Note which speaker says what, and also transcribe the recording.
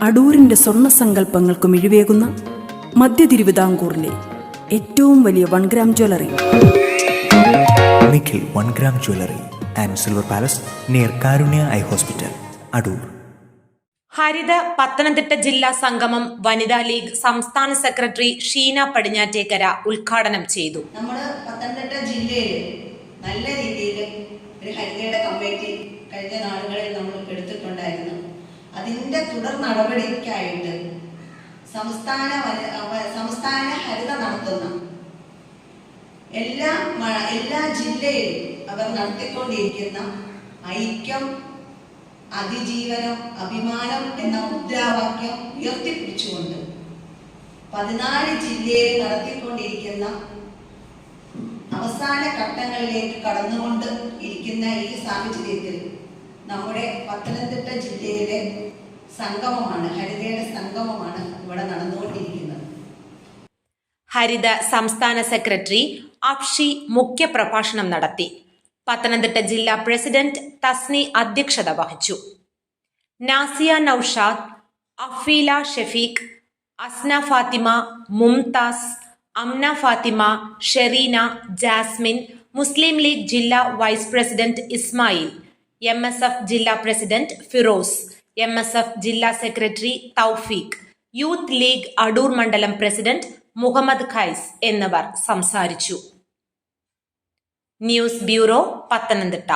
Speaker 1: അടൂരിന്റെ സ്വർണ്ണ സങ്കല്പങ്ങൾക്ക് മിഴിവേകുന്ന മധ്യ തിരുവിതാംകൂറിലെ ഏറ്റവും വലിയ 1 gram jewellery.
Speaker 2: Nikhil 1 gram jewellery and silver palace near Karunya eye hospital, Adoor.
Speaker 3: Haritha Pathanamthitta ജില്ലാ സംഗമം വനിതാ ലീഗ് സംസ്ഥാന സെക്രട്ടറി ഷീന പടിഞ്ഞാറ്റേക്കര ഉദ്ഘാടനം ചെയ്തു.
Speaker 4: നമ്മുടെ പത്തനംതിട്ട ജില്ലയിൽ നല്ല രീതിയിൽ ഒരു ഹരിതയുടെ കമ്മിറ്റി കഴിഞ്ഞ നാളുകളിൽ നമ്മൾ എടുത്തിട്ടുണ്ടായിരുന്നു. അതിൻ്റെ തുടർ നടപടിക്കായിട്ട് സംസ്ഥാന ഹരിത നടത്തുന്ന എല്ലാ ജില്ലയിലും അവർ നടത്തിക്കൊണ്ടിരിക്കുന്ന ഐക്യം, അതിജീവനം, അഭിമാനം എന്ന മുദ്രാവാക്യം ഉയർത്തിപ്പിടിച്ചുകൊണ്ട് 14 ജില്ലയിൽ നടത്തിക്കൊണ്ടിരിക്കുന്ന അവസാന ഘട്ടങ്ങളിലേക്ക് കടന്നുകൊണ്ട് ഇരിക്കുന്ന ഈ സാഹചര്യത്തിൽ നമ്മുടെ പത്തനംതിട്ട ജില്ലയിലെ സംഗമമാണ്, ഹരിതയുടെ സംഗമമാണ് ഇവിടെ നടന്നുകൊണ്ടിരിക്കുന്നത്.
Speaker 3: ഹരിത സംസ്ഥാന സെക്രട്ടറി അഫ്ഷി മുഖ്യപ്രഭാഷണം നടത്തി. പത്തനംതിട്ട ജില്ലാ പ്രസിഡന്റ് തസ്നി അധ്യക്ഷത വഹിച്ചു. നാസിയ നൌഷാദ്, അഫീല ഷെഫീഖ്, അസ്ന ഫാത്തിമ, മുംതാസ്, അംന ഫാത്തിമ, ഷെറീന, ജാസ്മിൻ, മുസ്ലിം ലീഗ് ജില്ലാ വൈസ് പ്രസിഡന്റ് ഇസ്മായിൽ, MSF ജില്ലാ പ്രസിഡന്റ് ഫിറോസ്, MSF ജില്ലാ സെക്രട്ടറി തൗഫീഖ്, യൂത്ത് ലീഗ് അടൂർ മണ്ഡലം പ്രസിഡന്റ് മുഹമ്മദ് ഖൈസ് എന്നിവർ സംസാരിച്ചു. News bureau, Pathanamthitta.